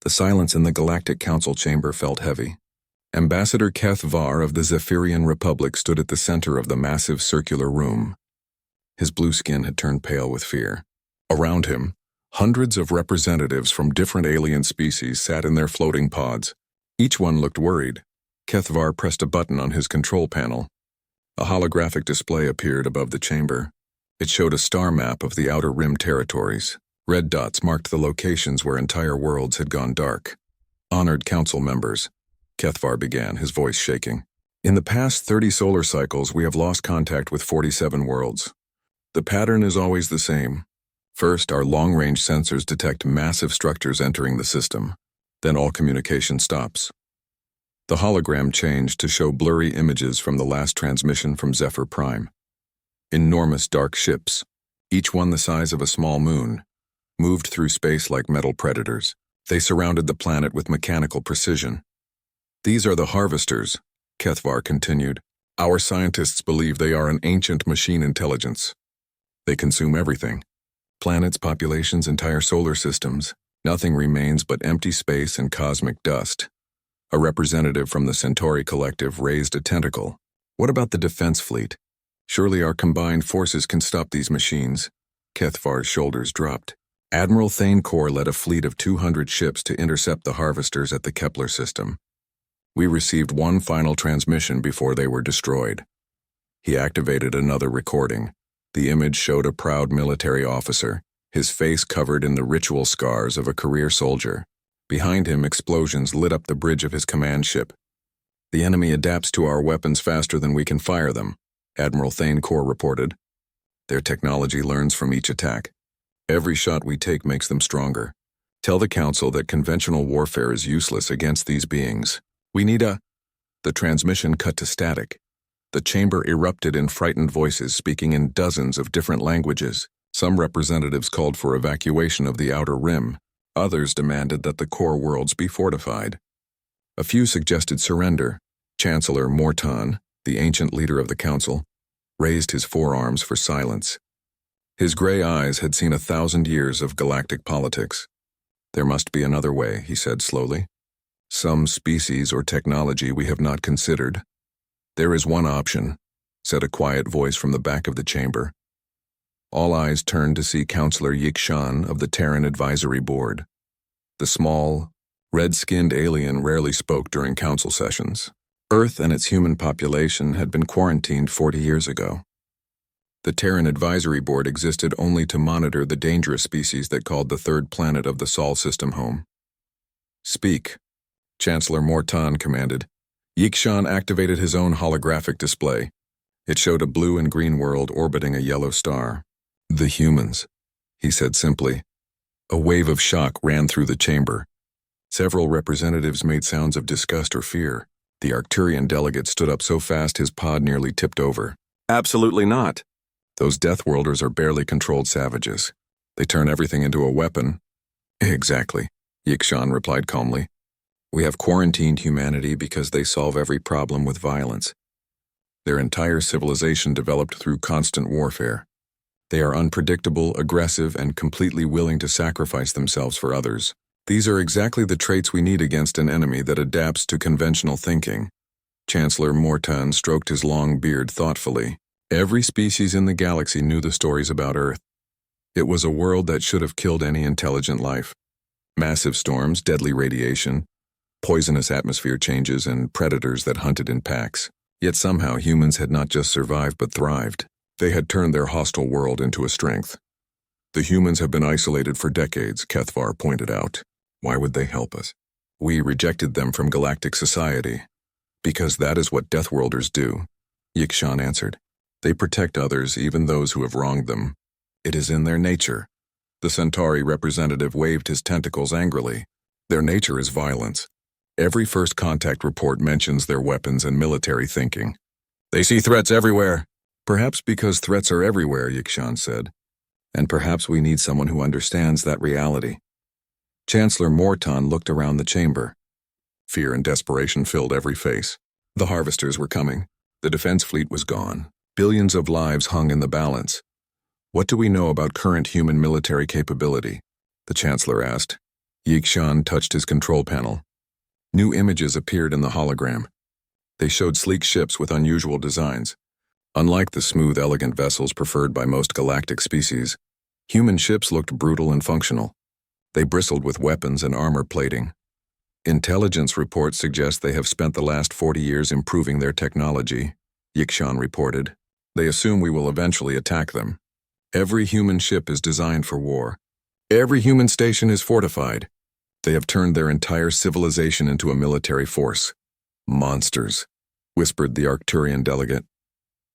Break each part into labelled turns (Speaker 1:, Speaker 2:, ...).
Speaker 1: The silence in the Galactic Council chamber felt heavy. Ambassador Keth Var of the Zephyrian Republic stood at the center of the massive circular room. His blue skin had turned pale with fear. Around him, hundreds of representatives from different alien species sat in their floating pods. Each one looked worried. Keth Var pressed a button on his control panel. A holographic display appeared above the chamber. It showed a star map of the Outer Rim territories. Red dots marked the locations where entire worlds had gone dark. Honored council members, Keth Var began, his voice shaking. In the past 30 solar cycles, we have lost contact with 47 worlds. The pattern is always the same. First, our long-range sensors detect massive structures entering the system. Then all communication stops. The hologram changed to show blurry images from the last transmission from Zephyr Prime. Enormous dark ships, each one the size of a small moon, moved through space like metal predators. They surrounded the planet with mechanical precision. These are the harvesters, Keth Var continued. Our scientists believe they are an ancient machine intelligence. They consume everything. Planets, populations, entire solar systems. Nothing remains but empty space and cosmic dust. A representative from the Centauri Collective raised a tentacle. What about the defense fleet? Surely our combined forces can stop these machines. Keth Var's shoulders dropped. Admiral Thane Kor led a fleet of 200 ships to intercept the harvesters at the Kepler system. We received one final transmission before they were destroyed. He activated another recording. The image showed a proud military officer, his face covered in the ritual scars of a career soldier. Behind him, explosions lit up the bridge of his command ship. The enemy adapts to our weapons faster than we can fire them, Admiral Thane Kor reported. Their technology learns from each attack. Every shot we take makes them stronger. Tell the Council that conventional warfare is useless against these beings. We need a... The transmission cut to static. The chamber erupted in frightened voices speaking in dozens of different languages. Some representatives called for evacuation of the Outer Rim. Others demanded that the core worlds be fortified. A few suggested surrender. Chancellor Morton, the ancient leader of the Council, raised his forearms for silence. His gray eyes had seen 1,000 years of galactic politics. There must be another way, he said slowly. Some species or technology we have not considered. There is one option, said a quiet voice from the back of the chamber. All eyes turned to see Counselor Yikshan of the Terran Advisory Board. The small, red-skinned alien rarely spoke during council sessions. Earth and its human population had been quarantined 40 years ago. The Terran Advisory Board existed only to monitor the dangerous species that called the third planet of the Sol system home. Speak, Chancellor Morton commanded. Yikshan activated his own holographic display. It showed a blue and green world orbiting a yellow star. The humans, he said simply. A wave of shock ran through the chamber. Several representatives made sounds of disgust or fear. The Arcturian delegate stood up so fast his pod nearly tipped over. Absolutely not. Those Deathworlders are barely controlled savages. They turn everything into a weapon. Exactly, Yikshan replied calmly. We have quarantined humanity because they solve every problem with violence. Their entire civilization developed through constant warfare. They are unpredictable, aggressive, and completely willing to sacrifice themselves for others. These are exactly the traits we need against an enemy that adapts to conventional thinking. Chancellor Morton stroked his long beard thoughtfully. Every species in the galaxy knew the stories about Earth. It was a world that should have killed any intelligent life. Massive storms, deadly radiation, poisonous atmosphere changes, and predators that hunted in packs. Yet somehow humans had not just survived but thrived. They had turned their hostile world into a strength. The humans have been isolated for decades, Keth Var pointed out. Why would they help us? We rejected them from galactic society. Because that is what Deathworlders do, Yikshan answered. They protect others, even those who have wronged them. It is in their nature. The Centauri representative waved his tentacles angrily. Their nature is violence. Every first contact report mentions their weapons and military thinking. They see threats everywhere. Perhaps because threats are everywhere, Yikshan said. And perhaps we need someone who understands that reality. Chancellor Morton looked around the chamber. Fear and desperation filled every face. The harvesters were coming. The defense fleet was gone. Billions of lives hung in the balance. What do we know about current human military capability? The Chancellor asked. Yikshan touched his control panel. New images appeared in the hologram. They showed sleek ships with unusual designs. Unlike the smooth, elegant vessels preferred by most galactic species, human ships looked brutal and functional. They bristled with weapons and armor plating. Intelligence reports suggest they have spent the last 40 years improving their technology, Yikshan reported. They assume we will eventually attack them. Every human ship is designed for war. Every human station is fortified. They have turned their entire civilization into a military force. Monsters, whispered the Arcturian delegate.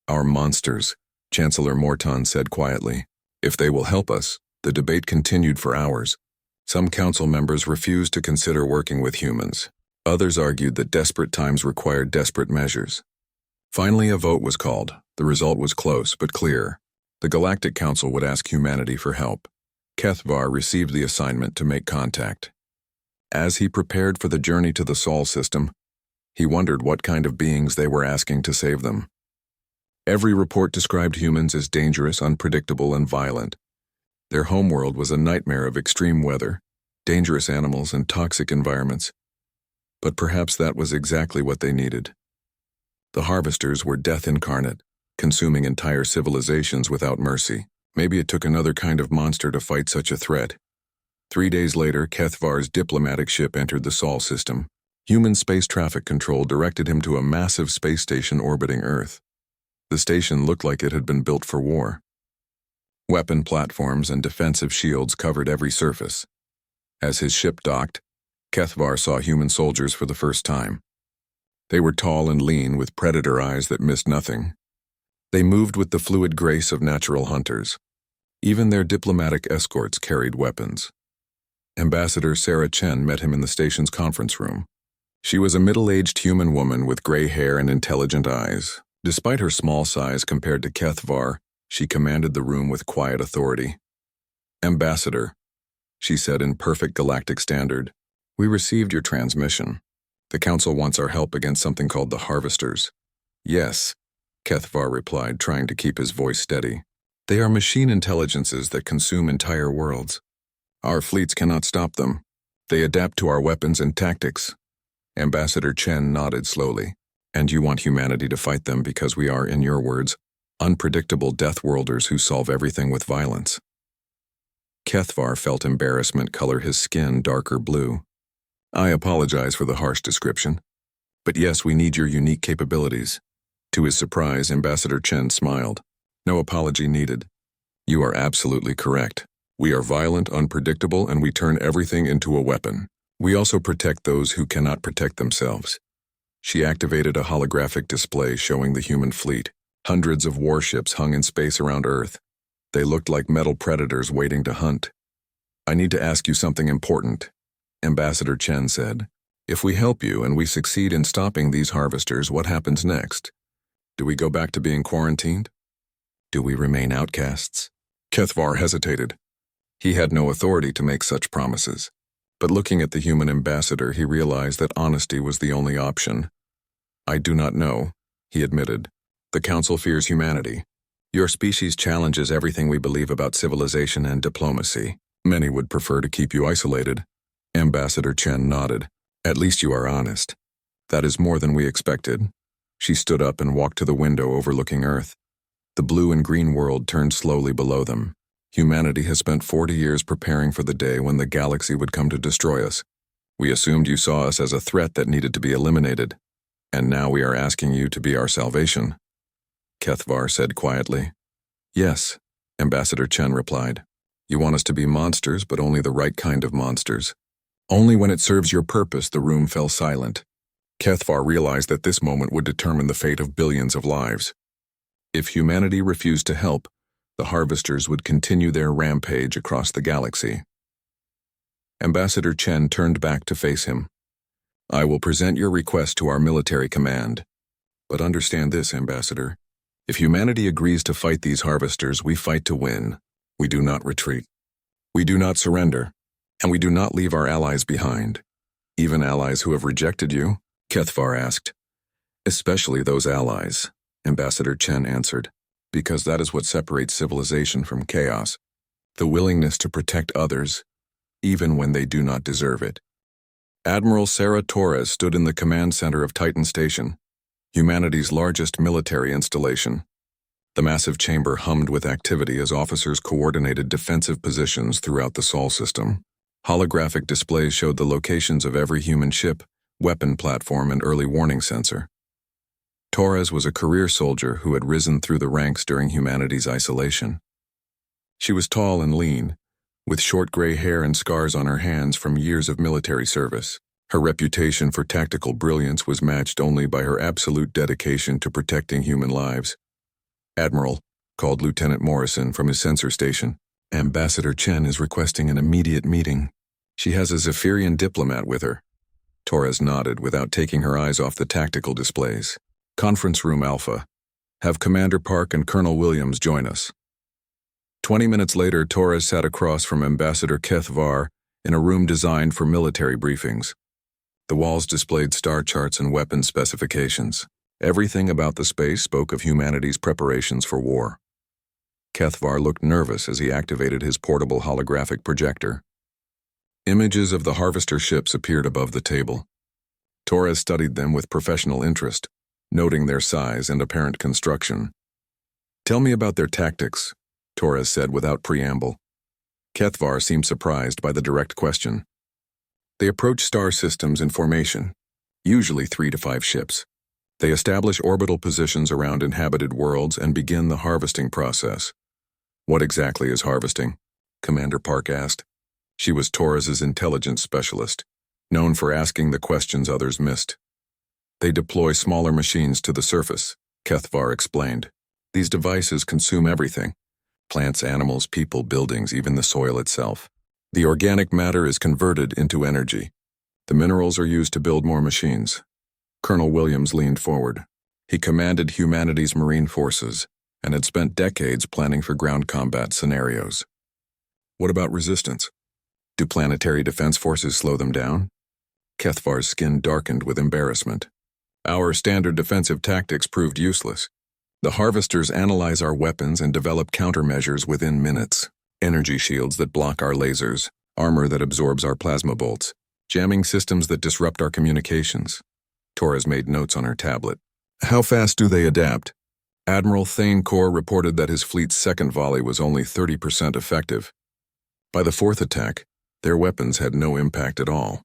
Speaker 1: Our monsters, Chancellor Morton said quietly. If they will help us, the debate continued for hours. Some council members refused to consider working with humans. Others argued that desperate times required desperate measures. Finally, a vote was called. The result was close but clear. The Galactic Council would ask humanity for help. Kethvar received the assignment to make contact. As he prepared for the journey to the Sol system, he wondered what kind of beings they were asking to save them. Every report described humans as dangerous, unpredictable, and violent. Their homeworld was a nightmare of extreme weather, dangerous animals, and toxic environments. But perhaps that was exactly what they needed. The harvesters were death incarnate, consuming entire civilizations without mercy. Maybe it took another kind of monster to fight such a threat. 3 days later, Kethvar's diplomatic ship entered the Sol system. Human space traffic control directed him to a massive space station orbiting Earth. The station looked like it had been built for war. Weapon platforms and defensive shields covered every surface. As his ship docked, Kethvar saw human soldiers for the first time. They were tall and lean with predator eyes that missed nothing. They moved with the fluid grace of natural hunters. Even their diplomatic escorts carried weapons. Ambassador Sarah Chen met him in the station's conference room. She was a middle-aged human woman with gray hair and intelligent eyes. Despite her small size compared to Kethvar, she commanded the room with quiet authority. "Ambassador," she said in perfect galactic standard, "we received your transmission. The Council wants our help against something called the Harvesters." "Yes," Kethvar replied, trying to keep his voice steady. "They are machine intelligences that consume entire worlds. Our fleets cannot stop them. They adapt to our weapons and tactics." Ambassador Chen nodded slowly. "And you want humanity to fight them because we are, in your words, unpredictable Deathworlders who solve everything with violence." Kethvar felt embarrassment color his skin darker blue. "I apologize for the harsh description. But yes, we need your unique capabilities." To his surprise, Ambassador Chen smiled. "No apology needed. You are absolutely correct. We are violent, unpredictable, and we turn everything into a weapon. We also protect those who cannot protect themselves." She activated a holographic display showing the human fleet. Hundreds of warships hung in space around Earth. They looked like metal predators waiting to hunt. "I need to ask you something important," Ambassador Chen said. "If we help you and we succeed in stopping these harvesters, what happens next? Do we go back to being quarantined? Do we remain outcasts?" Kethvar hesitated. He had no authority to make such promises. But looking at the human ambassador, he realized that honesty was the only option. "I do not know," he admitted. "The Council fears humanity. Your species challenges everything we believe about civilization and diplomacy. Many would prefer to keep you isolated." Ambassador Chen nodded. "At least you are honest. That is more than we expected." She stood up and walked to the window overlooking Earth. The blue and green world turned slowly below them. Humanity has spent 40 years preparing for the day when the galaxy would come to destroy us. We assumed you saw us as a threat that needed to be eliminated, and now we are asking you to be our salvation," Kethvar said quietly. "Yes," Ambassador Chen replied. "You want us to be monsters, but only the right kind of monsters." Only when it serves your purpose, the room fell silent. Kethvar realized that this moment would determine the fate of billions of lives. If humanity refused to help, the harvesters would continue their rampage across the galaxy. Ambassador Chen turned back to face him. "I will present your request to our military command. But understand this, Ambassador. If humanity agrees to fight these harvesters, we fight to win. We do not retreat. We do not surrender. And we do not leave our allies behind." "Even allies who have rejected you?" Kethvar asked. "Especially those allies," Ambassador Chen answered. "Because that is what separates civilization from chaos. The willingness to protect others, even when they do not deserve it. Admiral Sarah Torres stood in the command center of Titan Station, humanity's largest military installation. The massive chamber hummed with activity as officers coordinated defensive positions throughout the Sol system. Holographic displays showed the locations of every human ship, weapon platform, and early warning sensor. Torres was a career soldier who had risen through the ranks during humanity's isolation. She was tall and lean, with short gray hair and scars on her hands from years of military service. Her reputation for tactical brilliance was matched only by her absolute dedication to protecting human lives. "Admiral," called Lieutenant Morrison from his sensor station, "Ambassador Chen is requesting an immediate meeting. She has a Zephyrian diplomat with her." Torres nodded without taking her eyes off the tactical displays. "Conference Room Alpha. Have Commander Park and Colonel Williams join us." 20 minutes later, Torres sat across from Ambassador HFY in a room designed for military briefings. The walls displayed star charts and weapon specifications. Everything about the space spoke of humanity's preparations for war. HFY looked nervous as he activated his portable holographic projector. Images of the harvester ships appeared above the table. Torres studied them with professional interest, noting their size and apparent construction. "Tell me about their tactics," Torres said without preamble. HFY seemed surprised by the direct question. "They approach star systems in formation, usually 3 to 5 ships. They establish orbital positions around inhabited worlds and begin the harvesting process." "What exactly is harvesting?" Commander Park asked. She was Torres's intelligence specialist, known for asking the questions others missed. "They deploy smaller machines to the surface," HFY explained. "These devices consume everything: plants, animals, people, buildings, even the soil itself. The organic matter is converted into energy. The minerals are used to build more machines." Colonel Williams leaned forward. He commanded humanity's marine forces and had spent decades planning for ground combat scenarios. "What about resistance? Do planetary defense forces slow them down?" HFY's skin darkened with embarrassment. "Our standard defensive tactics proved useless. The harvesters analyze our weapons and develop countermeasures within minutes. Energy shields that block our lasers, armor that absorbs our plasma bolts, jamming systems that disrupt our communications." Torres made notes on her tablet. "How fast do they adapt?" Admiral Thane Kor reported that his fleet's second volley was only 30% effective. By the fourth attack, their weapons had no impact at all.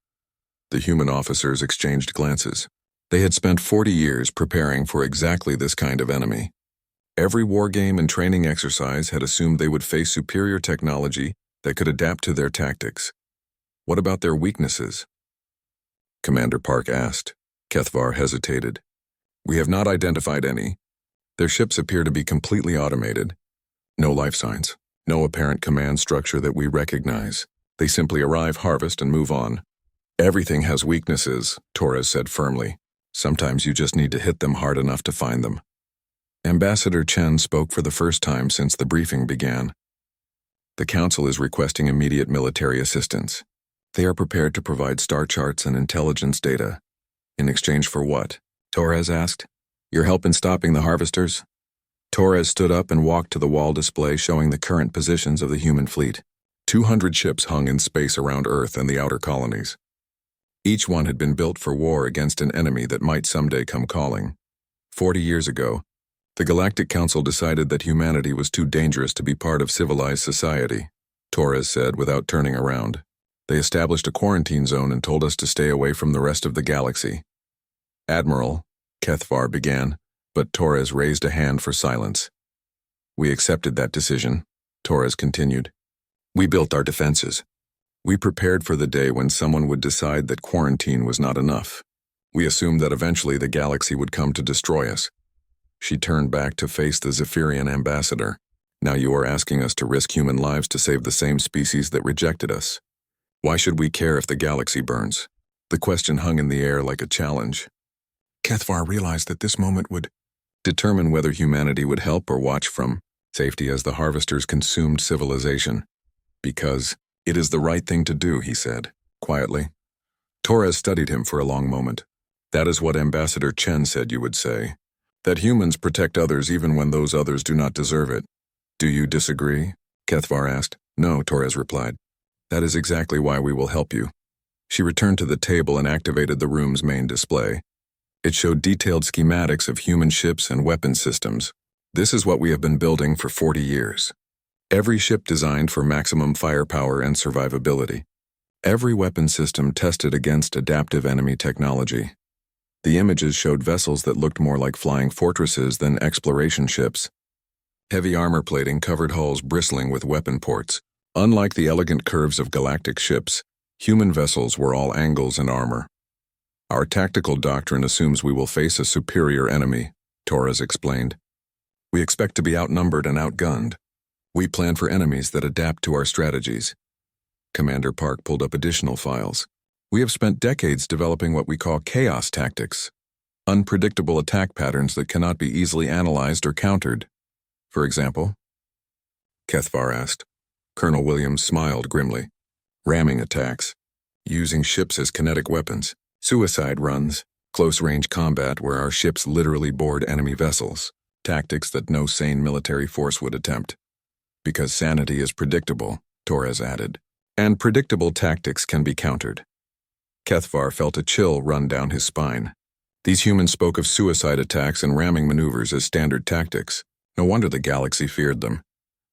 Speaker 1: The human officers exchanged glances. They had spent 40 years preparing for exactly this kind of enemy. Every war game and training exercise had assumed they would face superior technology that could adapt to their tactics. "What about their weaknesses?" Commander Park asked. HFY hesitated. "We have not identified any. Their ships appear to be completely automated. No life signs, no apparent command structure that we recognize. They simply arrive, harvest, and move on." "Everything has weaknesses," Torres said firmly. "Sometimes you just need to hit them hard enough to find them." Ambassador Chen spoke for the first time since the briefing began. "The Council is requesting immediate military assistance. They are prepared to provide star charts and intelligence data." "In exchange for what?" Torres asked. "Your help in stopping the harvesters?" Torres stood up and walked to the wall display showing the current positions of the human fleet. 200 ships hung in space around Earth and the outer colonies. Each one had been built for war against an enemy that might someday come calling. 40 years ago, the Galactic Council decided that humanity was too dangerous to be part of civilized society, Torres said without turning around. "They established a quarantine zone and told us to stay away from the rest of the galaxy." "Admiral," HFY began, but Torres raised a hand for silence. "We accepted that decision," Torres continued. "We built our defenses. We prepared for the day when someone would decide that quarantine was not enough. We assumed that eventually the galaxy would come to destroy us." She turned back to face the Zephyrian ambassador. "Now you are asking us to risk human lives to save the same species that rejected us. Why should we care if the galaxy burns?" The question hung in the air like a challenge. HFY realized that this moment would determine whether humanity would help or watch from safety as the harvesters consumed civilization. "Because it is the right thing to do," he said, quietly. Torres studied him for a long moment. "That is what Ambassador Chen said you would say. That humans protect others even when those others do not deserve it. Do you disagree?" HFY asked. "No," Torres replied. That is exactly why we will help you. She returned to the table and activated the room's main display. It showed detailed schematics of human ships and weapon systems. This is what we have been building for 40 years. Every ship designed for maximum firepower and survivability. Every weapon system tested against adaptive enemy technology. The images showed vessels that looked more like flying fortresses than exploration ships. Heavy armor plating covered hulls bristling with weapon ports. Unlike the elegant curves of galactic ships, human vessels were all angles and armor. Our tactical doctrine assumes we will face a superior enemy, Torres explained. We expect to be outnumbered and outgunned. We plan for enemies that adapt to our strategies. Commander Park pulled up additional files. We have spent decades developing what we call chaos tactics, unpredictable attack patterns that cannot be easily analyzed or countered. For example, Kethvar asked. Colonel Williams smiled grimly. Ramming attacks, using ships as kinetic weapons, suicide runs, close-range combat where our ships literally board enemy vessels, tactics that no sane military force would attempt. Because sanity is predictable, Torres added, and predictable tactics can be countered. Kethvar felt a chill run down his spine. These humans spoke of suicide attacks and ramming maneuvers as standard tactics. No wonder the galaxy feared them.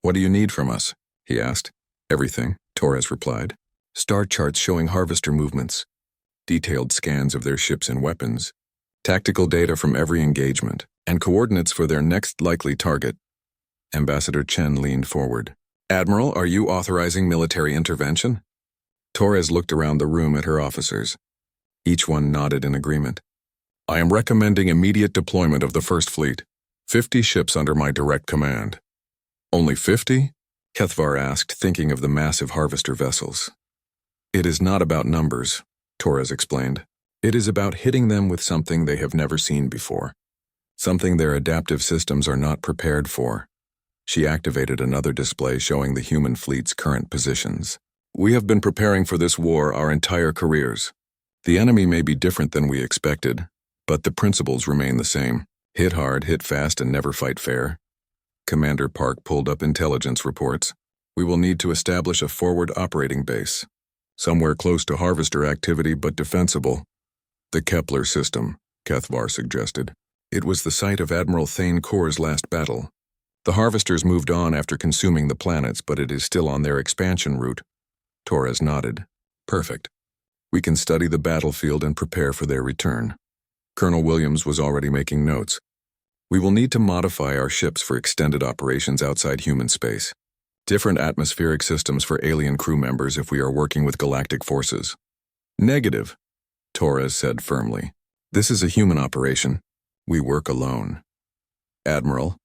Speaker 1: What do you need from us? He asked. Everything, Torres replied. Star charts showing harvester movements, detailed scans of their ships and weapons, tactical data from every engagement, and coordinates for their next likely target. Ambassador Chen leaned forward. Admiral, are you authorizing military intervention? Torres looked around the room at her officers. Each one nodded in agreement. I am recommending immediate deployment of the First Fleet. 50 ships under my direct command. Only 50? Kethvar asked, thinking of the massive harvester vessels. It is not about numbers, Torres explained. It is about hitting them with something they have never seen before. Something their adaptive systems are not prepared for. She activated another display showing the human fleet's current positions. We have been preparing for this war our entire careers. The enemy may be different than we expected, but the principles remain the same. Hit hard, hit fast, and never fight fair. Commander Park pulled up intelligence reports. We will need to establish a forward operating base. Somewhere close to harvester activity but defensible. The Kepler system, Kethvar suggested. It was the site of Admiral Thane Kor's last battle. The harvesters moved on after consuming the planets, but it is still on their expansion route. Torres nodded. Perfect. We can study the battlefield and prepare for their return. Colonel Williams was already making notes. We will need to modify our ships for extended operations outside human space. Different atmospheric systems for alien crew members if we are working with galactic forces. Negative, Torres said firmly. This is a human operation. We work alone. Admiral,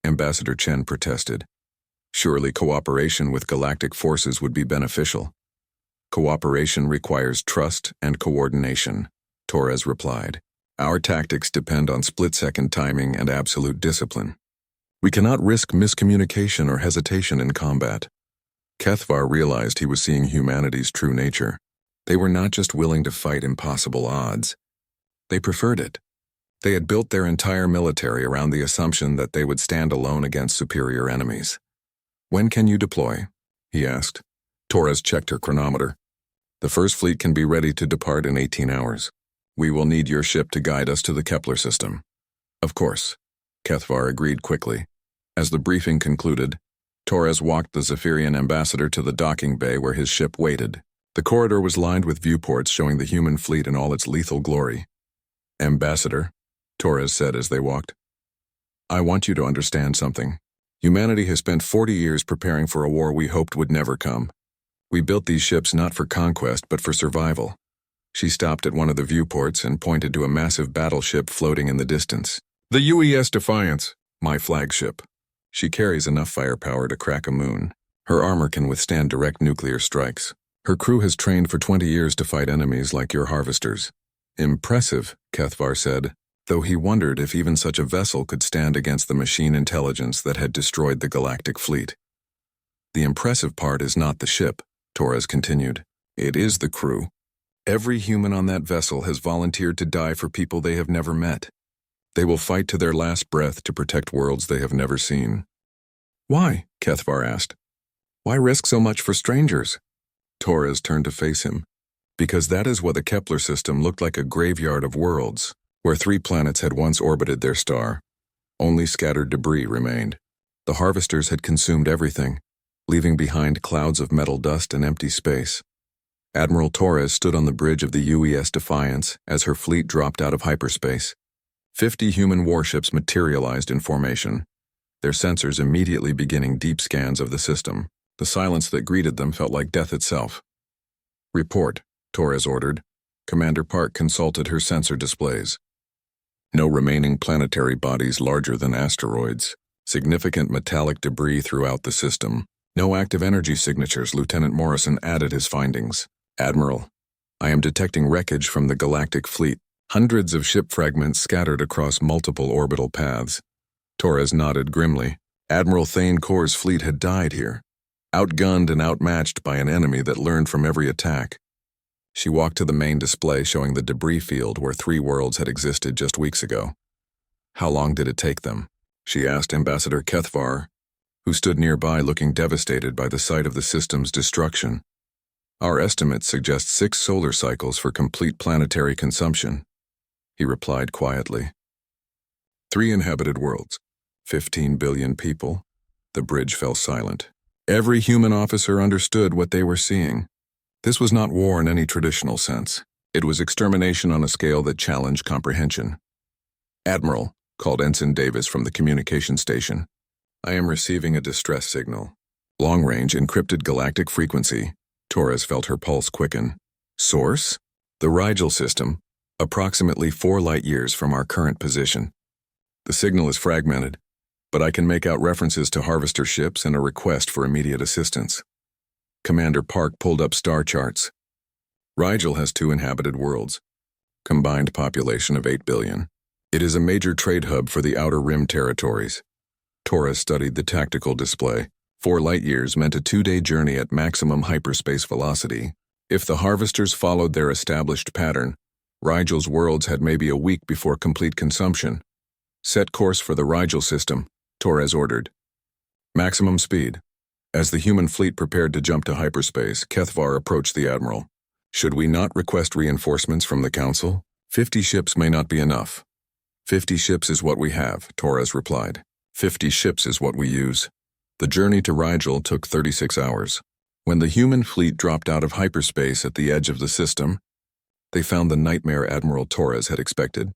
Speaker 1: Ambassador Chen protested. Surely cooperation with galactic forces would be beneficial. Cooperation requires trust and coordination, Torres replied. Our tactics depend on split-second timing and absolute discipline. We cannot risk miscommunication or hesitation in combat. Kethvar realized he was seeing humanity's true nature. They were not just willing to fight impossible odds. They preferred it. They had built their entire military around the assumption that they would stand alone against superior enemies. When can you deploy? He asked. Torres checked her chronometer. The First Fleet can be ready to depart in 18 hours. We will need your ship to guide us to the Kepler system. Of course, Kethvar agreed quickly. As the briefing concluded, Torres walked the Zephyrian ambassador to the docking bay where his ship waited. The corridor was lined with viewports showing the human fleet in all its lethal glory. Ambassador, Torres said as they walked, I want you to understand something. Humanity has spent 40 years preparing for a war we hoped would never come. We built these ships not for conquest but for survival. She stopped at one of the viewports and pointed to a massive battleship floating in the distance. The UES Defiance, my flagship. She carries enough firepower to crack a moon. Her armor can withstand direct nuclear strikes. Her crew has trained for 20 years to fight enemies like your harvesters. Impressive, Kethvar said, though he wondered if even such a vessel could stand against the machine intelligence that had destroyed the galactic fleet. The impressive part is not the ship, Torres continued. It is the crew. Every human on that vessel has volunteered to die for people they have never met. They will fight to their last breath to protect worlds they have never seen. Why? Kethvar asked. Why risk so much for strangers? Torres turned to face him. Because that is what the Kepler system looked like, a graveyard of worlds, where 3 planets had once orbited their star. Only scattered debris remained. The harvesters had consumed everything, leaving behind clouds of metal dust and empty space. Admiral Torres stood on the bridge of the UES Defiance as her fleet dropped out of hyperspace. 50 human warships materialized in formation, their sensors immediately beginning deep scans of the system. The silence that greeted them felt like death itself. "Report," Torres ordered. Commander Park consulted her sensor displays. No remaining planetary bodies larger than asteroids. Significant metallic debris throughout the system. No active energy signatures. Lieutenant Morrison added his findings. "Admiral, I am detecting wreckage from the Galactic fleet. Hundreds of ship fragments scattered across multiple orbital paths." Torres nodded grimly. Admiral Thane Kor's fleet had died here, outgunned and outmatched by an enemy that learned from every attack. She walked to the main display showing the debris field where 3 worlds had existed just weeks ago. "How long did it take them?" she asked Ambassador Kethvar, who stood nearby looking devastated by the sight of the system's destruction. "Our estimates suggest 6 solar cycles for complete planetary consumption," he replied quietly. 3 inhabited worlds, 15 billion people. The bridge fell silent. Every human officer understood what they were seeing. This was not war in any traditional sense. It was extermination on a scale that challenged comprehension. "Admiral," called Ensign Davis from the communication station, "I am receiving a distress signal. Long-range encrypted galactic frequency." Torres felt her pulse quicken. "Source?" "The Rigel system, approximately 4 light-years from our current position. The signal is fragmented, but I can make out references to harvester ships and a request for immediate assistance." Commander Park pulled up star charts. Rigel has 2 inhabited worlds, combined population of 8 billion. It is a major trade hub for the Outer Rim territories. Torres studied the tactical display. 4 light-years meant a 2-day journey at maximum hyperspace velocity. If the harvesters followed their established pattern, Rigel's worlds had maybe a week before complete consumption. "Set course for the Rigel system," Torres ordered. "Maximum speed." As the human fleet prepared to jump to hyperspace, Kethvar approached the Admiral. "Should we not request reinforcements from the Council? 50 ships may not be enough." 50 ships is what we have," Torres replied. 50 ships is what we use." The journey to Rigel took 36 hours. When the human fleet dropped out of hyperspace at the edge of the system, they found the nightmare Admiral Torres had expected.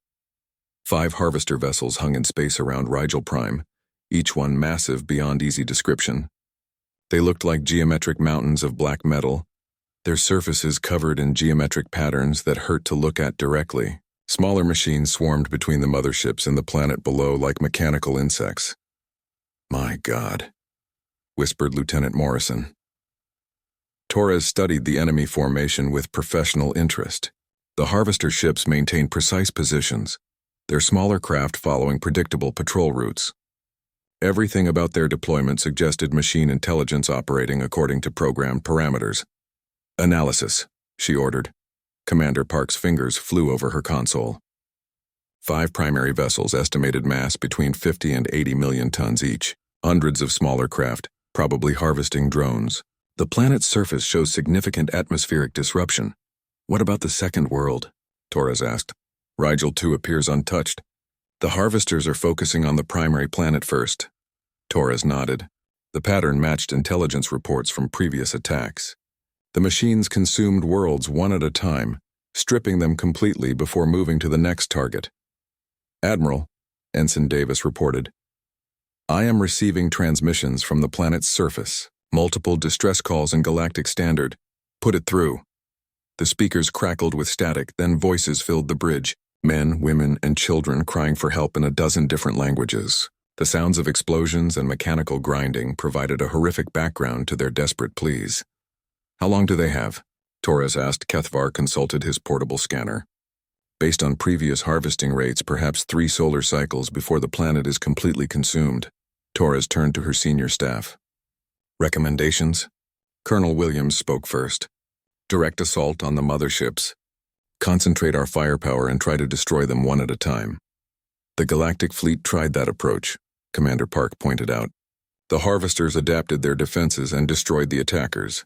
Speaker 1: 5 harvester vessels hung in space around Rigel Prime, each one massive beyond easy description. They looked like geometric mountains of black metal, their surfaces covered in geometric patterns that hurt to look at directly. Smaller machines swarmed between the motherships and the planet below like mechanical insects. "My God," whispered Lieutenant Morrison. Torres studied the enemy formation with professional interest. The harvester ships maintained precise positions, their smaller craft following predictable patrol routes. Everything about their deployment suggested machine intelligence operating according to programmed parameters. "Analysis," she ordered. Commander Park's fingers flew over her console. 5 primary vessels, estimated mass between 50 and 80 million tons each. Hundreds of smaller craft, probably harvesting drones. The planet's surface shows significant atmospheric disruption. "What about the second world?" Torres asked. "Rigel 2 appears untouched. The harvesters are focusing on the primary planet first." Torres nodded. The pattern matched intelligence reports from previous attacks. The machines consumed worlds one at a time, stripping them completely before moving to the next target. "Admiral," Ensign Davis reported, "I am receiving transmissions from the planet's surface. Multiple distress calls in Galactic Standard. Put it through." The speakers crackled with static, then voices filled the bridge. Men, women, and children crying for help in a dozen different languages. The sounds of explosions and mechanical grinding provided a horrific background to their desperate pleas. "How long do they have?" Torres asked. Kethvar consulted his portable scanner. "Based on previous harvesting rates, perhaps 3 solar cycles before the planet is completely consumed." Torres turned to her senior staff. "Recommendations?" Colonel Williams spoke first. "Direct assault on the motherships. Concentrate our firepower and try to destroy them one at a time." "The Galactic Fleet tried that approach," Commander Park pointed out. "The harvesters adapted their defenses and destroyed the attackers.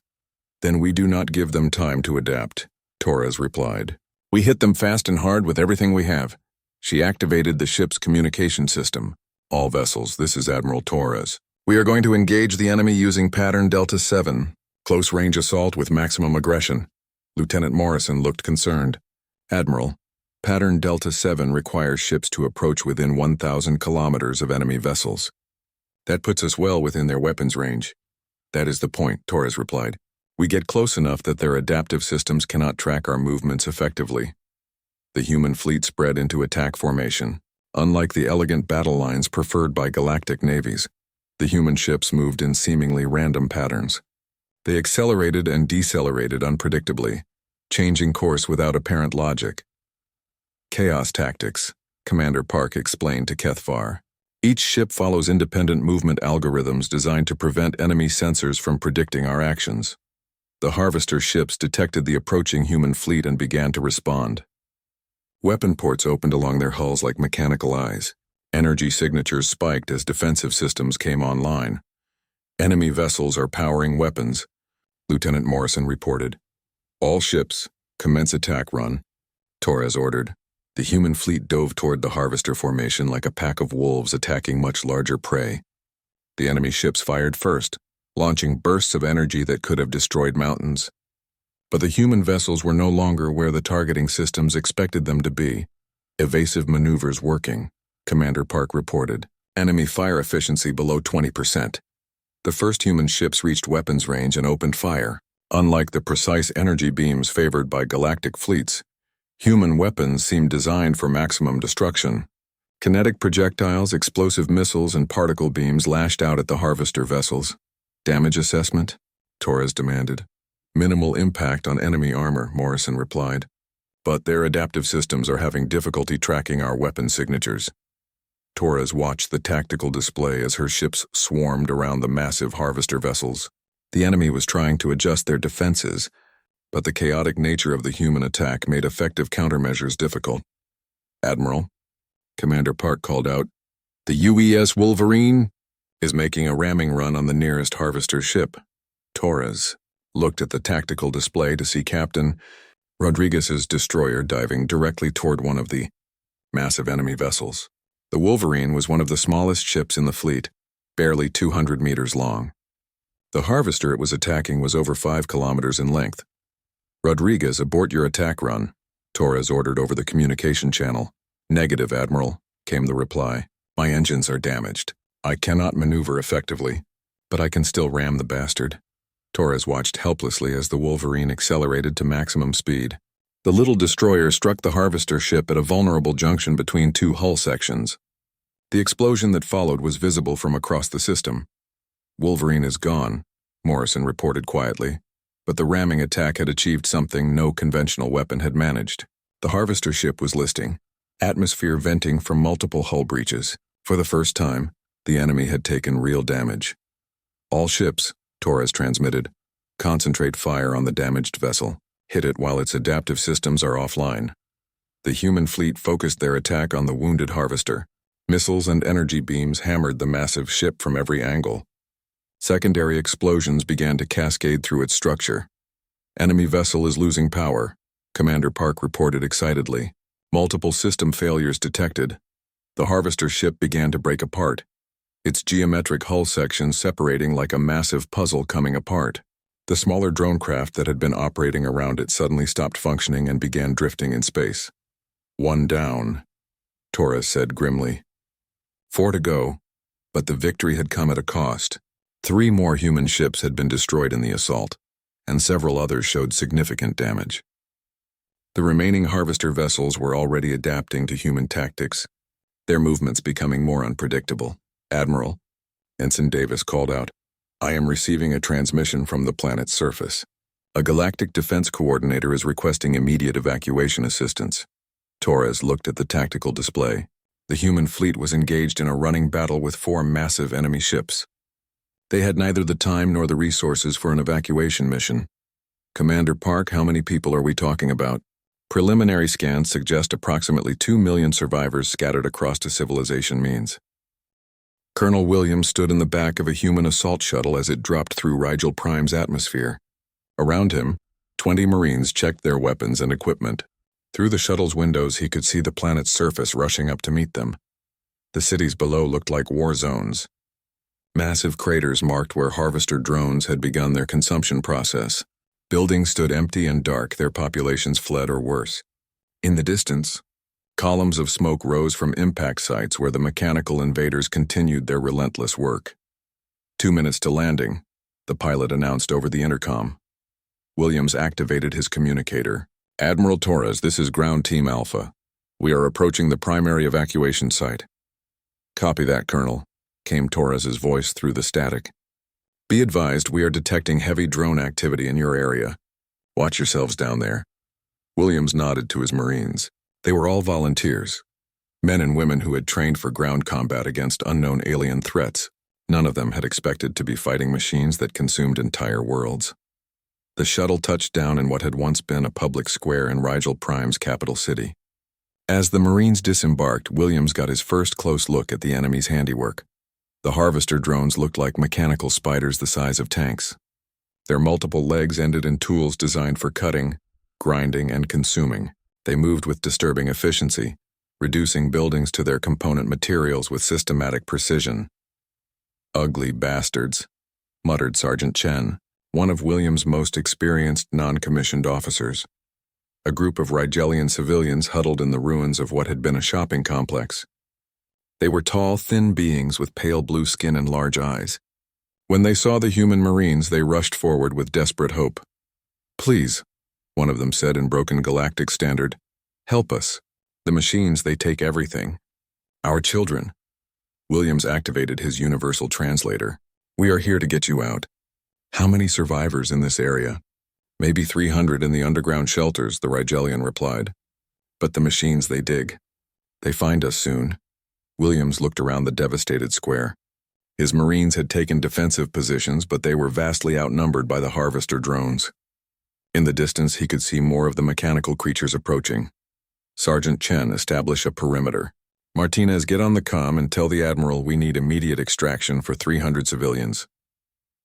Speaker 1: Then we do not give them time to adapt, Torres replied. We hit them fast and hard with everything we have. She activated the ship's communication system. All vessels, this is Admiral Torres. We are going to engage the enemy using pattern Delta 7, close-range assault with maximum aggression. Lieutenant Morrison looked concerned. Admiral, pattern Delta 7 requires ships to approach within 1,000 kilometers of enemy vessels. That puts us well within their weapons range. That is the point, Torres replied. We get close enough that their adaptive systems cannot track our movements effectively. The human fleet spread into attack formation. Unlike the elegant battle lines preferred by galactic navies, the human ships moved in seemingly random patterns. They accelerated and decelerated unpredictably, changing course without apparent logic. Chaos tactics, Commander Park explained to Kethvar. Each ship follows independent movement algorithms designed to prevent enemy sensors from predicting our actions. The Harvester ships detected the approaching human fleet and began to respond. Weapon ports opened along their hulls like mechanical eyes. Energy signatures spiked as defensive systems came online. Enemy vessels are powering weapons, Lieutenant Morrison reported. All ships, commence attack run, Torres ordered. The human fleet dove toward the Harvester formation like a pack of wolves attacking much larger prey. The enemy ships fired first, launching bursts of energy that could have destroyed mountains. But the human vessels were no longer where the targeting systems expected them to be. Evasive maneuvers working, Commander Park reported. Enemy fire efficiency below 20%. The first human ships reached weapons range and opened fire. Unlike the precise energy beams favored by galactic fleets, human weapons seemed designed for maximum destruction. Kinetic projectiles, explosive missiles, and particle beams lashed out at the Harvester vessels. Damage assessment? Torres demanded. Minimal impact on enemy armor, Morrison replied. But their adaptive systems are having difficulty tracking our weapon signatures. Torres watched the tactical display as her ships swarmed around the massive Harvester vessels. The enemy was trying to adjust their defenses, but the chaotic nature of the human attack made effective countermeasures difficult. Admiral, Commander Park called out, the UES Wolverine is making a ramming run on the nearest Harvester ship. Torres looked at the tactical display to see Captain Rodriguez's destroyer diving directly toward one of the massive enemy vessels. The Wolverine was one of the smallest ships in the fleet, barely 200 meters long. The Harvester it was attacking was over 5 kilometers in length. Rodriguez, abort your attack run, Torres ordered over the communication channel. Negative, Admiral, came the reply. My engines are damaged. I cannot maneuver effectively, but I can still ram the bastard. Torres watched helplessly as the Wolverine accelerated to maximum speed. The little destroyer struck the Harvester ship at a vulnerable junction between two hull sections. The explosion that followed was visible from across the system. Wolverine is gone, Morrison reported quietly, but the ramming attack had achieved something no conventional weapon had managed. The Harvester ship was listing, atmosphere venting from multiple hull breaches. For the first time, the enemy had taken real damage. All ships, Torres transmitted, concentrate fire on the damaged vessel. Hit it while its adaptive systems are offline. The human fleet focused their attack on the wounded Harvester. Missiles and energy beams hammered the massive ship from every angle. Secondary explosions began to cascade through its structure. Enemy vessel is losing power, Commander Park reported excitedly. Multiple system failures detected. The Harvester ship began to break apart, its geometric hull sections separating like a massive puzzle coming apart. The smaller drone craft that had been operating around it suddenly stopped functioning and began drifting in space. One down, Torres said grimly. 4 to go, but the victory had come at a cost. 3 more human ships had been destroyed in the assault, and several others showed significant damage. The remaining Harvester vessels were already adapting to human tactics, their movements becoming more unpredictable. Admiral, Ensign Davis called out, I am receiving a transmission from the planet's surface. A galactic defense coordinator is requesting immediate evacuation assistance. Torres looked at the tactical display. The human fleet was engaged in a running battle with 4 massive enemy ships. They had neither the time nor the resources for an evacuation mission. Commander Park, how many people are we talking about? Preliminary scans suggest approximately 2 million survivors scattered across a civilization means. Colonel Williams stood in the back of a human assault shuttle as it dropped through Rigel Prime's atmosphere. Around him, 20 Marines checked their weapons and equipment. Through the shuttle's windows, he could see the planet's surface rushing up to meet them. The cities below looked like war zones. Massive craters marked where harvester drones had begun their consumption process. Buildings stood empty and dark, their populations fled or worse. In the distance, columns of smoke rose from impact sites where the mechanical invaders continued their relentless work. 2 minutes to landing, the pilot announced over the intercom. Williams activated his communicator. Admiral Torres, this is Ground Team Alpha. We are approaching the primary evacuation site. Copy that, Colonel, came Torres's voice through the static. Be advised, we are detecting heavy drone activity in your area. Watch yourselves down there. Williams nodded to his Marines. They were all volunteers, men and women who had trained for ground combat against unknown alien threats. None of them had expected to be fighting machines that consumed entire worlds. The shuttle touched down in what had once been a public square in Rigel Prime's capital city. As the Marines disembarked, Williams got his first close look at the enemy's handiwork. The harvester drones looked like mechanical spiders the size of tanks. Their multiple legs ended in tools designed for cutting, grinding, and consuming. They moved with disturbing efficiency, reducing buildings to their component materials with systematic precision. Ugly bastards, muttered Sergeant Chen, one of Williams' most experienced non-commissioned officers. A group of Rigelian civilians huddled in the ruins of what had been a shopping complex. They were tall, thin beings with pale blue skin and large eyes. When they saw the human Marines, they rushed forward with desperate hope. Please, one of them said in broken Galactic standard, help us. The machines, they take everything. Our children. Williams activated his universal translator. We are here to get you out. How many survivors in this area? Maybe 300 in the underground shelters, the Rigelian replied. But the machines, they dig. They find us soon. Williams looked around the devastated square. His Marines had taken defensive positions, but they were vastly outnumbered by the harvester drones. In the distance, he could see more of the mechanical creatures approaching. Sergeant Chen, establish a perimeter. Martinez, get on the comm and tell the Admiral we need immediate extraction for 300 civilians.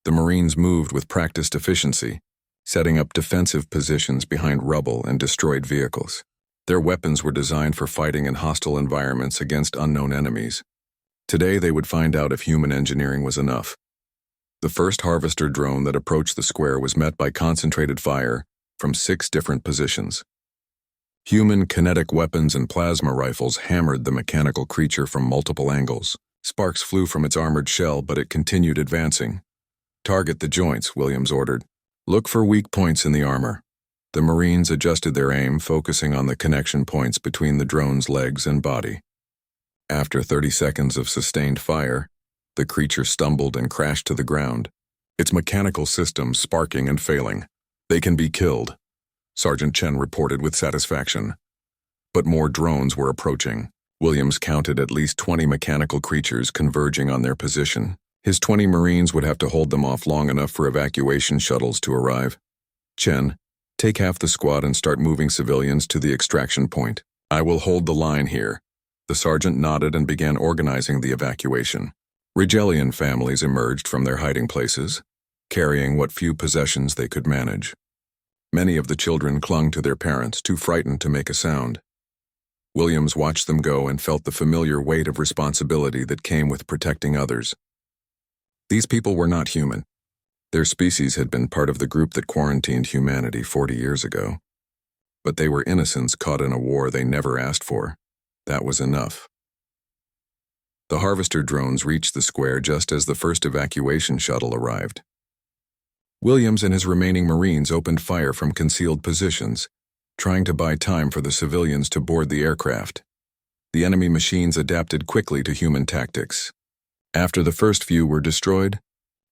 Speaker 1: The Marines moved with practiced efficiency, setting up defensive positions behind rubble and destroyed vehicles. Their weapons were designed for fighting in hostile environments against unknown enemies. Today they would find out if human engineering was enough. The first harvester drone that approached the square was met by concentrated fire from 6 different positions. Human kinetic weapons and plasma rifles hammered the mechanical creature from multiple angles. Sparks flew from its armored shell, but it continued advancing. Target the joints, Williams ordered. Look for weak points in the armor. The Marines adjusted their aim, focusing on the connection points between the drone's legs and body. After 30 seconds of sustained fire, the creature stumbled and crashed to the ground, its mechanical systems sparking and failing. They can be killed, Sergeant Chen reported with satisfaction. But more drones were approaching. Williams counted at least 20 mechanical creatures converging on their position. His 20 Marines would have to hold them off long enough for evacuation shuttles to arrive. Chen, take half the squad and start moving civilians to the extraction point. I will hold the line here. The sergeant nodded and began organizing the evacuation. Rigelian families emerged from their hiding places, carrying what few possessions they could manage. Many of the children clung to their parents, too frightened to make a sound. Williams watched them go and felt the familiar weight of responsibility that came with protecting others. These people were not human. Their species had been part of the group that quarantined humanity 40 years ago. But they were innocents caught in a war they never asked for. That was enough. The harvester drones reached the square just as the first evacuation shuttle arrived. Williams and his remaining Marines opened fire from concealed positions, trying to buy time for the civilians to board the aircraft. The enemy machines adapted quickly to human tactics. After the first few were destroyed,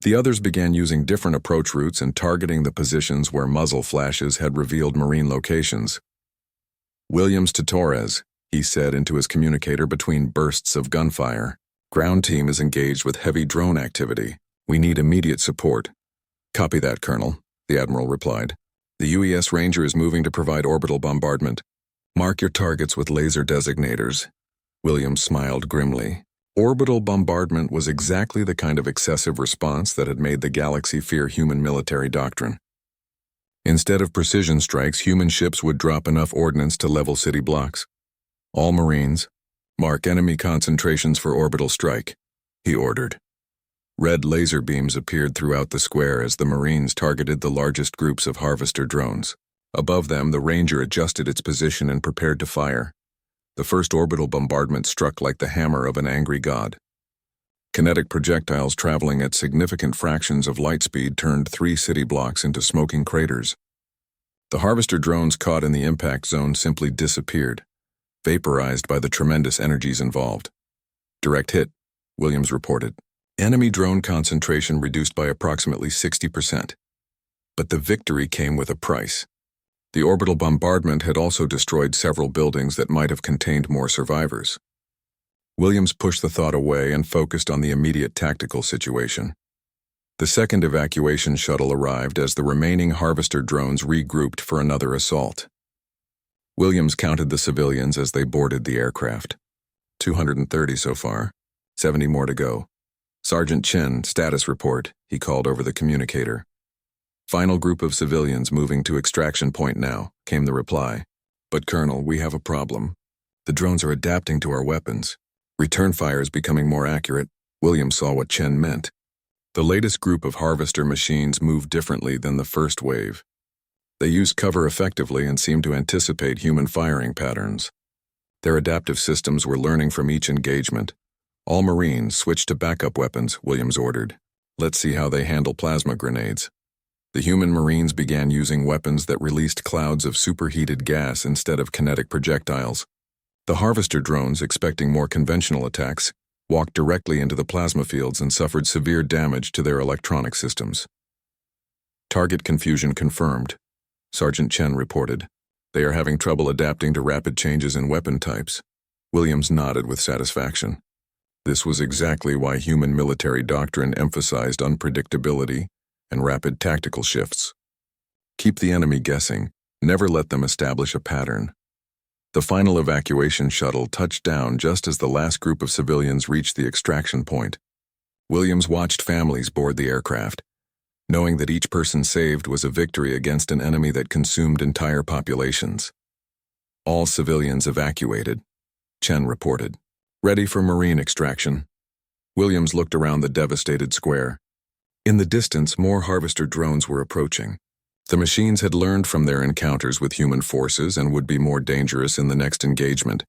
Speaker 1: the others began using different approach routes and targeting the positions where muzzle flashes had revealed Marine locations. Williams to Torres, he said into his communicator between bursts of gunfire. Ground team is engaged with heavy drone activity. We need immediate support. Copy that, Colonel, the Admiral replied. The UES Ranger is moving to provide orbital bombardment. Mark your targets with laser designators. Williams smiled grimly. Orbital bombardment was exactly the kind of excessive response that had made the galaxy fear human military doctrine. Instead of precision strikes, human ships would drop enough ordnance to level city blocks. All Marines, mark enemy concentrations for orbital strike, he ordered. Red laser beams appeared throughout the square as the Marines targeted the largest groups of harvester drones. Above them, the Ranger adjusted its position and prepared to fire. The first orbital bombardment struck like the hammer of an angry god. Kinetic projectiles traveling at significant fractions of light speed turned 3 city blocks into smoking craters. The harvester drones caught in the impact zone simply disappeared, vaporized by the tremendous energies involved. Direct hit, Williams reported. Enemy drone concentration reduced by approximately 60%. But the victory came with a price. The orbital bombardment had also destroyed several buildings that might have contained more survivors. Williams pushed the thought away and focused on the immediate tactical situation. The second evacuation shuttle arrived as the remaining harvester drones regrouped for another assault. Williams counted the civilians as they boarded the aircraft. 230 so far, 70 more to go. Sergeant Chen, status report, he called over the communicator. Final group of civilians moving to extraction point now, came the reply. But Colonel, we have a problem. The drones are adapting to our weapons. Return fire is becoming more accurate. Williams saw what Chen meant. The latest group of harvester machines moved differently than the first wave. They used cover effectively and seemed to anticipate human firing patterns. Their adaptive systems were learning from each engagement. All Marines switched to backup weapons, Williams ordered. Let's see how they handle plasma grenades. The human Marines began using weapons that released clouds of superheated gas instead of kinetic projectiles. The harvester drones, expecting more conventional attacks, walked directly into the plasma fields and suffered severe damage to their electronic systems. Target confusion confirmed, Sergeant Chen reported. They are having trouble adapting to rapid changes in weapon types. Williams nodded with satisfaction. This was exactly why human military doctrine emphasized unpredictability and rapid tactical shifts. Keep the enemy guessing, never let them establish a pattern. The final evacuation shuttle touched down just as the last group of civilians reached the extraction point. Williams watched families board the aircraft, knowing that each person saved was a victory against an enemy that consumed entire populations. All civilians evacuated, Chen reported. Ready for Marine extraction. Williams looked around the devastated square. In the distance, more harvester drones were approaching. The machines had learned from their encounters with human forces and would be more dangerous in the next engagement.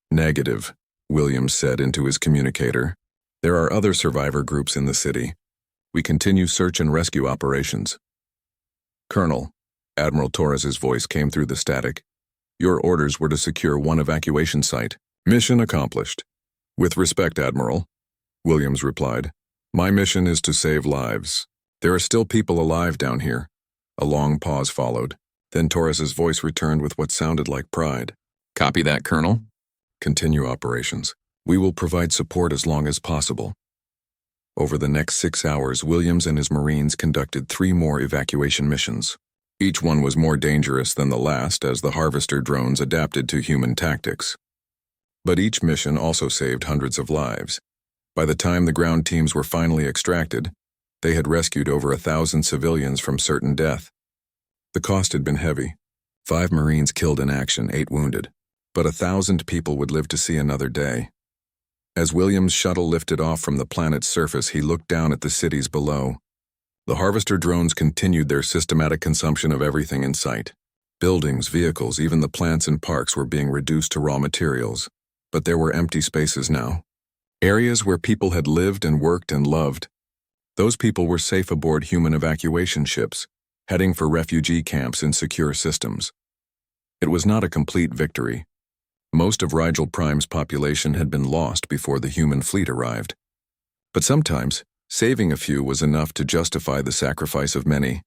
Speaker 1: Negative, Williams said into his communicator. There are other survivor groups in the city. We continue search and rescue operations. Colonel, Admiral Torres's voice came through the static. Your orders were to secure one evacuation site. Mission accomplished. With respect, Admiral, Williams replied. My mission is to save lives. There are still people alive down here. A long pause followed. Then Torres's voice returned with what sounded like pride. Copy that, Colonel. Continue operations. We will provide support as long as possible. Over the next 6 hours, Williams and his Marines conducted 3 more evacuation missions. Each one was more dangerous than the last as the harvester drones adapted to human tactics. But each mission also saved hundreds of lives. By the time the ground teams were finally extracted, they had rescued over 1,000 civilians from certain death. The cost had been heavy. 5 Marines killed in action, 8 wounded. But 1,000 people would live to see another day. As Williams' shuttle lifted off from the planet's surface, he looked down at the cities below. The harvester drones continued their systematic consumption of everything in sight. Buildings, vehicles, even the plants and parks were being reduced to raw materials. But there were empty spaces now. Areas where people had lived and worked and loved. Those people were safe aboard human evacuation ships, heading for refugee camps in secure systems. It was not a complete victory. Most of Rigel Prime's population had been lost before the human fleet arrived. But sometimes, saving a few was enough to justify the sacrifice of many.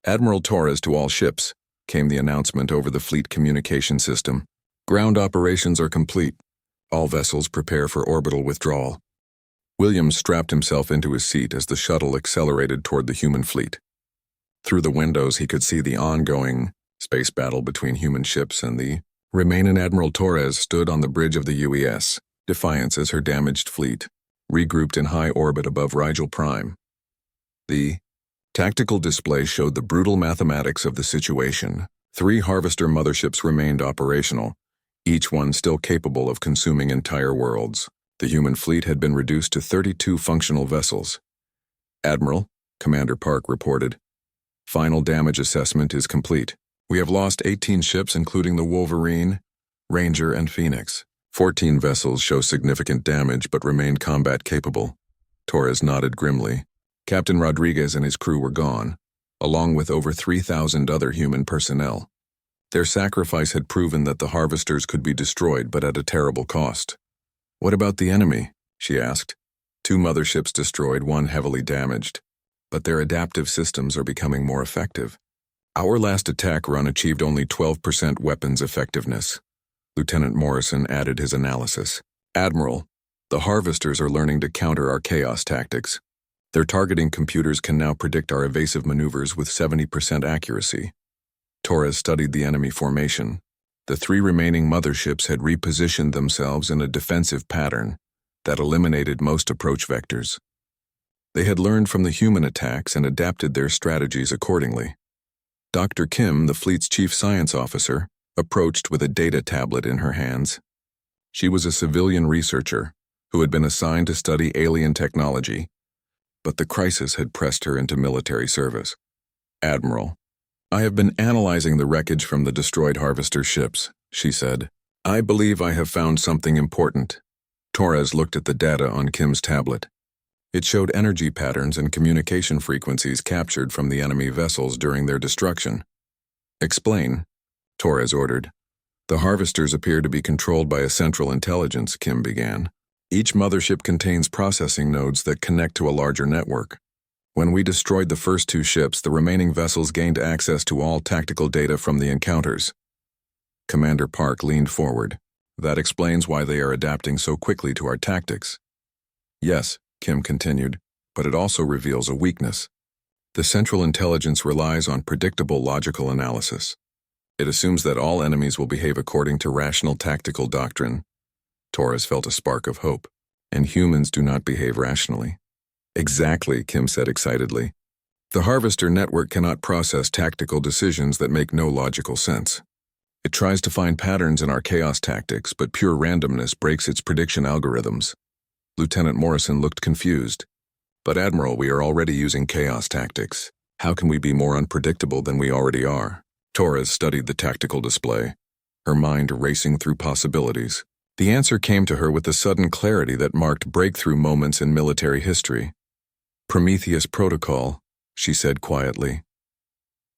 Speaker 1: Admiral Torres to all ships, came the announcement over the fleet communication system. Ground operations are complete. All vessels prepare for orbital withdrawal. Williams strapped himself into his seat as the shuttle accelerated toward the human fleet. Through the windows he could see the ongoing space battle between human ships and the remaining. Admiral Torres stood on the bridge of the UES, Defiance as her damaged fleet, regrouped in high orbit above Rigel Prime. The Tactical display showed the brutal mathematics of the situation. 3 Harvester motherships remained operational, each one still capable of consuming entire worlds. The human fleet had been reduced to 32 functional vessels. "Admiral," Commander Park reported, "final damage assessment is complete. We have lost 18 ships including the Wolverine, Ranger, and Phoenix. 14 vessels show significant damage but remain combat capable." Torres nodded grimly. Captain Rodriguez and his crew were gone, along with over 3,000 other human personnel. Their sacrifice had proven that the Harvesters could be destroyed, but at a terrible cost. "What about the enemy?" she asked. 2 motherships destroyed, 1 heavily damaged. But their adaptive systems are becoming more effective. Our last attack run achieved only 12% weapons effectiveness. Lieutenant Morrison added his analysis. "Admiral, the Harvesters are learning to counter our chaos tactics. Their targeting computers can now predict our evasive maneuvers with 70% accuracy." Torres studied the enemy formation. The 3 remaining motherships had repositioned themselves in a defensive pattern that eliminated most approach vectors. They had learned from the human attacks and adapted their strategies accordingly. Dr. Kim, the fleet's chief science officer, approached with a data tablet in her hands. She was a civilian researcher who had been assigned to study alien technology, but the crisis had pressed her into military service. "Admiral, I have been analyzing the wreckage from the destroyed Harvester ships," she said. "I believe I have found something important." Torres looked at the data on Kim's tablet. It showed energy patterns and communication frequencies captured from the enemy vessels during their destruction. "Explain," Torres ordered. "The Harvesters appear to be controlled by a central intelligence," Kim began. "Each mothership contains processing nodes that connect to a larger network. When we destroyed the first 2 ships, the remaining vessels gained access to all tactical data from the encounters." Commander Park leaned forward. "That explains why they are adapting so quickly to our tactics." "Yes," Kim continued, "but it also reveals a weakness. The central intelligence relies on predictable logical analysis. It assumes that all enemies will behave according to rational tactical doctrine." Torres felt a spark of hope. "And humans do not behave rationally." "Exactly," Kim said excitedly. "The Harvester network cannot process tactical decisions that make no logical sense. It tries to find patterns in our chaos tactics, but pure randomness breaks its prediction algorithms." Lieutenant Morrison looked confused. "But Admiral, we are already using chaos tactics. How can we be more unpredictable than we already are?" Torres studied the tactical display, her mind racing through possibilities. The answer came to her with the sudden clarity that marked breakthrough moments in military history. "Prometheus Protocol," she said quietly.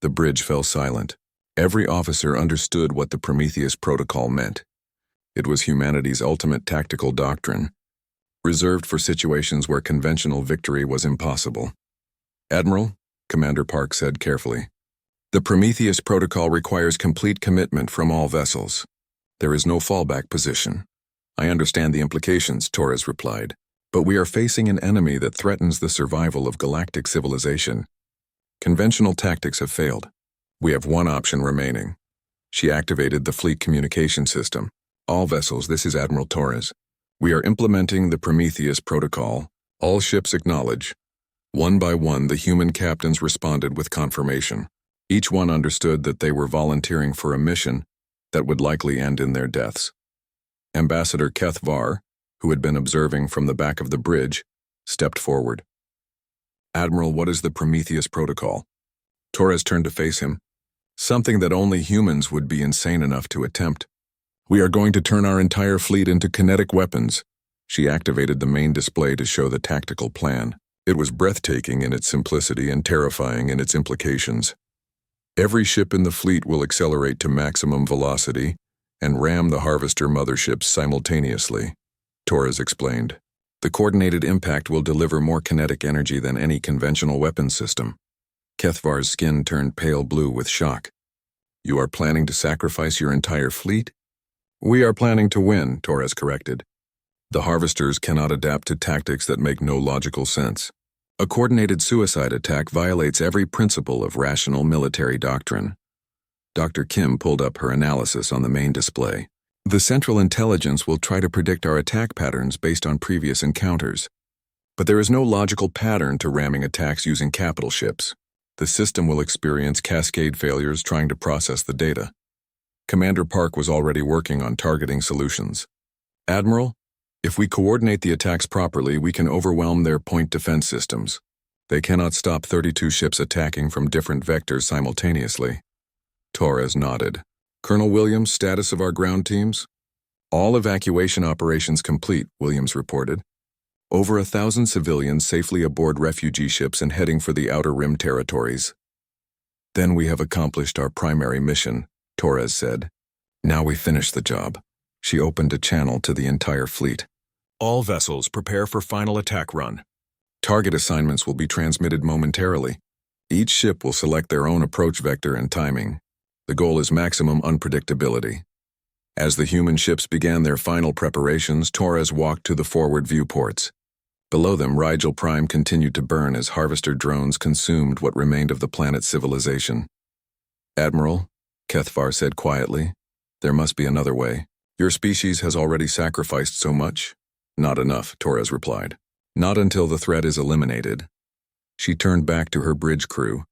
Speaker 1: The bridge fell silent. Every officer understood what the Prometheus Protocol meant. It was humanity's ultimate tactical doctrine, reserved for situations where conventional victory was impossible. "Admiral," Commander Park said carefully, "the Prometheus Protocol requires complete commitment from all vessels. There is no fallback position." "I understand the implications," Torres replied, "but we are facing an enemy that threatens the survival of galactic civilization. Conventional tactics have failed. We have one option remaining." She activated the fleet communication system. "All vessels, this is Admiral Torres. We are implementing the Prometheus Protocol. All ships acknowledge." One by one, the human captains responded with confirmation. Each one understood that they were volunteering for a mission that would likely end in their deaths. Ambassador Keth Var, who had been observing from the back of the bridge, stepped forward. "Admiral, what is the Prometheus Protocol?" Torres turned to face him. "Something that only humans would be insane enough to attempt. We are going to turn our entire fleet into kinetic weapons." She activated the main display to show the tactical plan. It was breathtaking in its simplicity and terrifying in its implications. "Every ship in the fleet will accelerate to maximum velocity and ram the Harvester motherships simultaneously," Torres explained. "The coordinated impact will deliver more kinetic energy than any conventional weapon system." Kethvar's skin turned pale blue with shock. "You are planning to sacrifice your entire fleet?" "We are planning to win," Torres corrected. "The Harvesters cannot adapt to tactics that make no logical sense. A coordinated suicide attack violates every principle of rational military doctrine." Dr. Kim pulled up her analysis on the main display. "The Central Intelligence will try to predict our attack patterns based on previous encounters. But there is no logical pattern to ramming attacks using capital ships. The system will experience cascade failures trying to process the data. Commander Park was already working on targeting solutions. Admiral, if we coordinate the attacks properly, we can overwhelm their point defense systems. They cannot stop 32 ships attacking from different vectors simultaneously. Torres nodded. Colonel Williams, status of our ground teams? All evacuation operations complete, Williams reported. Over 1,000 civilians safely aboard refugee ships and heading for the Outer Rim territories. Then we have accomplished our primary mission, Torres said. Now we finish the job. She opened a channel to the entire fleet. All vessels prepare for final attack run. Target assignments will be transmitted momentarily. Each ship will select their own approach vector and timing. The goal is maximum unpredictability. As the human ships began their final preparations, Torres walked to the forward viewports. Below them, Rigel Prime continued to burn as harvester drones consumed what remained of the planet's civilization. Admiral, Kethvar said quietly, there must be another way. Your species has already sacrificed so much? Not enough, Torres replied. Not until the threat is eliminated. She turned back to her bridge crew.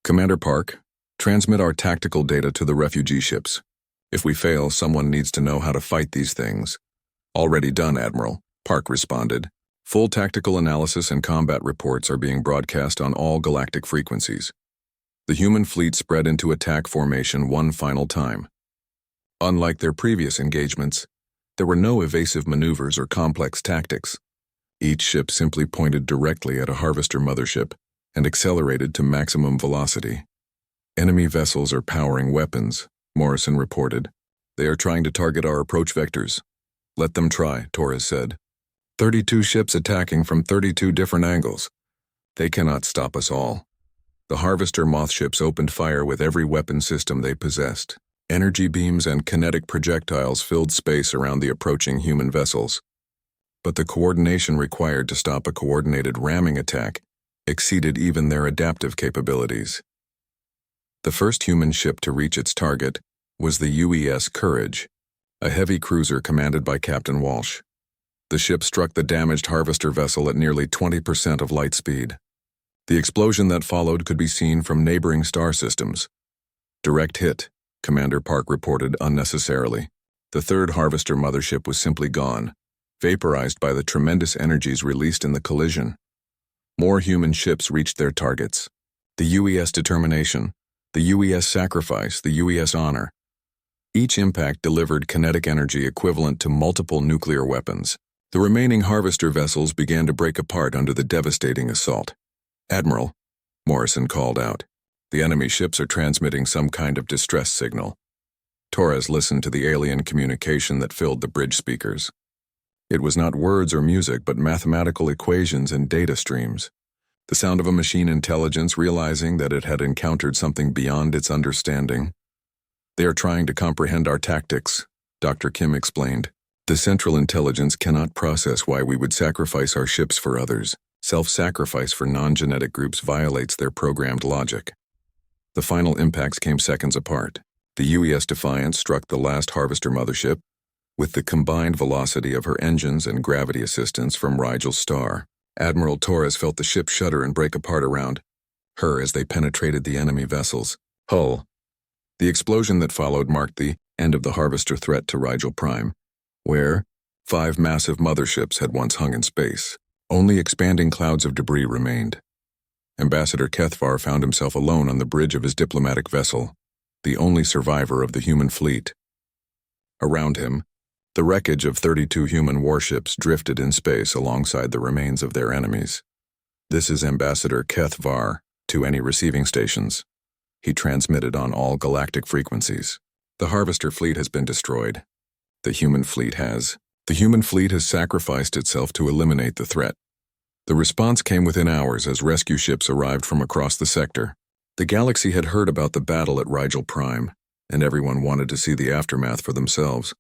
Speaker 1: Commander Park, transmit our tactical data to the refugee ships. If we fail, someone needs to know how to fight these things. Already done, Admiral, Park responded. Full tactical analysis and combat reports are being broadcast on all galactic frequencies. The human fleet spread into attack formation one final time. Unlike their previous engagements, there were no evasive maneuvers or complex tactics. Each ship simply pointed directly at a harvester mothership and accelerated to maximum velocity. Enemy vessels are powering weapons, Morrison reported. They are trying to target our approach vectors. Let them try, Torres said. 32 ships attacking from 32 different angles. They cannot stop us all. The harvester moth ships opened fire with every weapon system they possessed. Energy beams and kinetic projectiles filled space around the approaching human vessels. But the coordination required to stop a coordinated ramming attack exceeded even their adaptive capabilities. The first human ship to reach its target was the UES Courage, a heavy cruiser commanded by Captain Walsh. The ship struck the damaged harvester vessel at nearly 20% of light speed. The explosion that followed could be seen from neighboring star systems. Direct hit, Commander Park reported unnecessarily. The third harvester mothership was simply gone, vaporized by the tremendous energies released in the collision. More human ships reached their targets. The UES Determination, the UES Sacrifice, the UES Honor. Each impact delivered kinetic energy equivalent to multiple nuclear weapons. The remaining harvester vessels began to break apart under the devastating assault. Admiral, Morrison called out. The enemy ships are transmitting some kind of distress signal. Torres listened to the alien communication that filled the bridge speakers. It was not words or music, but mathematical equations and data streams. The sound of a machine intelligence realizing that it had encountered something beyond its understanding. They are trying to comprehend our tactics, Dr. Kim explained. The Central Intelligence cannot process why we would sacrifice our ships for others. Self-sacrifice for non-genetic groups violates their programmed logic. The final impacts came seconds apart. The UES Defiance struck the last harvester mothership with the combined velocity of her engines and gravity assistance from Rigel's star. Admiral Torres felt the ship shudder and break apart around her as they penetrated the enemy vessel's hull. The explosion that followed marked the end of the harvester threat to Rigel Prime, where 5 massive motherships had once hung in space. Only expanding clouds of debris remained. Ambassador Kethvar found himself alone on the bridge of his diplomatic vessel, the only survivor of the human fleet. Around him, the wreckage of 32 human warships drifted in space alongside the remains of their enemies. This is Ambassador Kethvar to any receiving stations. He transmitted on all galactic frequencies. The harvester fleet has been destroyed. The human fleet has sacrificed itself to eliminate the threat. The response came within hours as rescue ships arrived from across the sector. The galaxy had heard about the battle at Rigel Prime, and everyone wanted to see the aftermath for themselves.